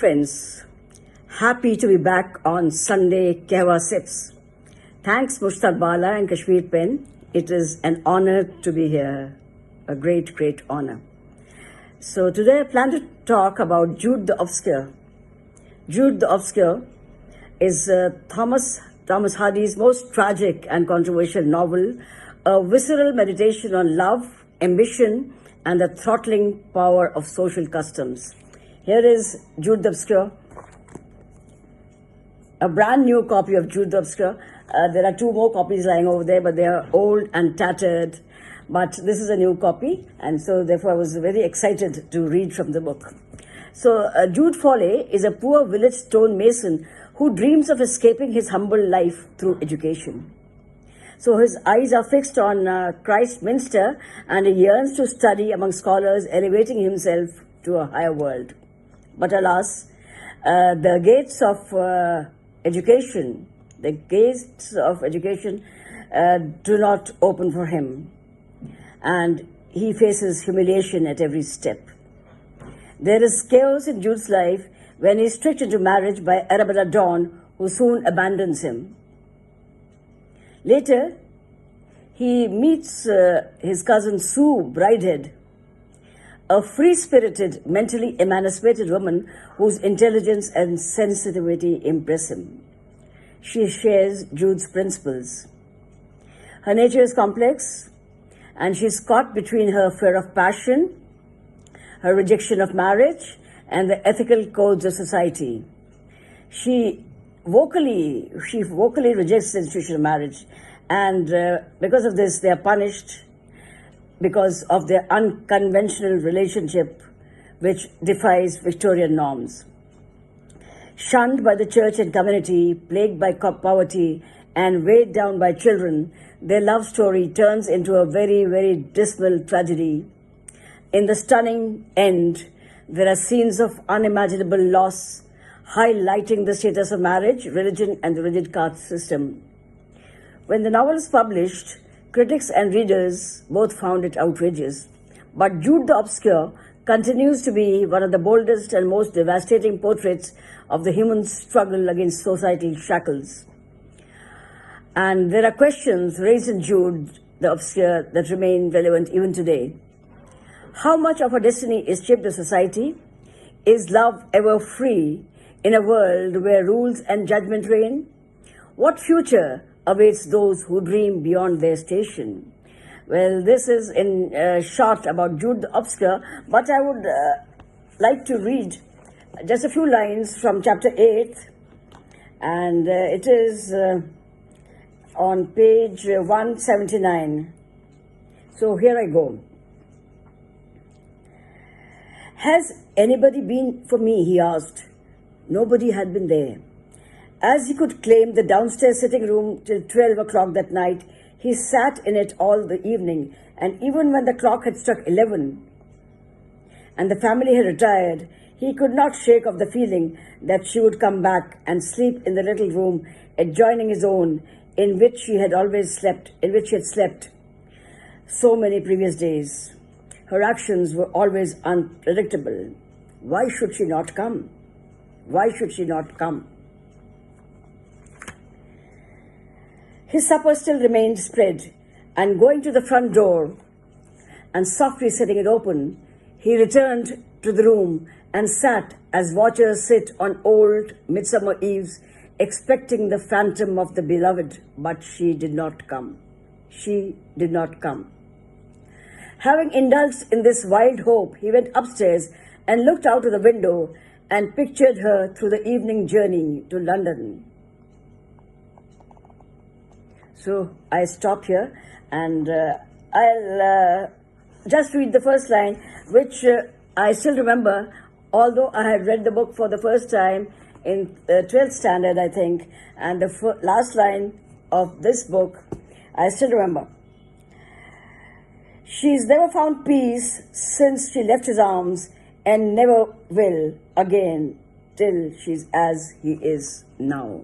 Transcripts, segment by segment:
friends, happy to be back on Sunday Kehwa Sips. Thanks Mushtaq Bala and Kashmir Pen. It is an honor to be here, a great, great honor. So today I plan to talk about Jude the Obscure. Jude the Obscure is Thomas Hardy's most tragic and controversial novel, a visceral meditation on love, ambition, and the throttling power of social customs. Here is Jude the Obscure, a brand new copy of Jude the Obscure. There are two more copies lying over there, but they are old and tattered. But this is a new copy, and so therefore I was very excited to read from the book. So Jude Foley is a poor village stonemason who dreams of escaping his humble life through education. So his eyes are fixed on Christminster, and he yearns to study among scholars, elevating himself to a higher world. But alas, the gates of education do not open for him, and he faces humiliation at every step. There is chaos in Jude's life when he is tricked into marriage by Arabella Dawn, who soon abandons him. Later, he meets his cousin Sue Bridehead, a free-spirited, mentally emancipated woman whose intelligence and sensitivity impress him. She shares Jude's principles. Her nature is complex, and she is caught between her fear of passion, her rejection of marriage, and the ethical codes of society. She vocally rejects the institution of marriage, and because of this, they are punished because of their unconventional relationship, which defies Victorian norms. Shunned by the church and community, plagued by poverty, and weighed down by children, their love story turns into a very, very dismal tragedy. In the stunning end, there are scenes of unimaginable loss, highlighting the status of marriage, religion, and the rigid caste system. When the novel was published, critics and readers both found it outrageous. But Jude the Obscure continues to be one of the boldest and most devastating portraits of the human struggle against societal shackles. And there are questions raised in Jude the Obscure that remain relevant even today. How much of our destiny is shaped by society? Is love ever free in a world where rules and judgment reign? What future awaits those who dream beyond their station? Well, this is in short about Jude the Obscure, but I would like to read just a few lines from chapter 8, and it is on page 179. So here I go. Has anybody been for me, he asked. Nobody had been there. As he could claim the downstairs sitting room till 12 o'clock that night, he sat in it all the evening, and even when the clock had struck 11 and the family had retired, he could not shake off the feeling that she would come back and sleep in the little room adjoining his own, in which he had slept so many previous days. Her actions were always unpredictable. Why should she not come? Why should she not come? His supper still remained spread, and going to the front door and softly setting it open, he returned to the room and sat as watchers sit on old midsummer eves, expecting the phantom of the beloved, but she did not come. She did not come. Having indulged in this wild hope, he went upstairs and looked out of the window and pictured her through the evening journey to London. So I stop here, and I'll just read the first line, which I still remember, although I had read the book for the first time in 12th standard, I think, and the last line of this book, I still remember. She's never found peace since she left his arms, and never will again till she's as he is now.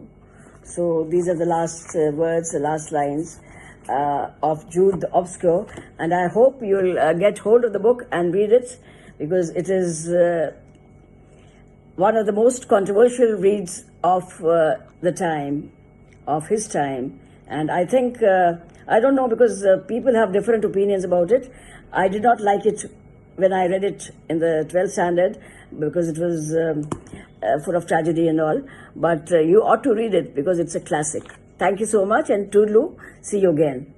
So these are the last words, the last lines of Jude the Obscure, and I hope you'll get hold of the book and read it, because it is one of the most controversial reads of his time. And I think, I don't know, because people have different opinions about it. I did not like it when I read it in the 12th standard because it was full of tragedy and all. But you ought to read it because it's a classic. Thank you so much, and toodaloo. See you again.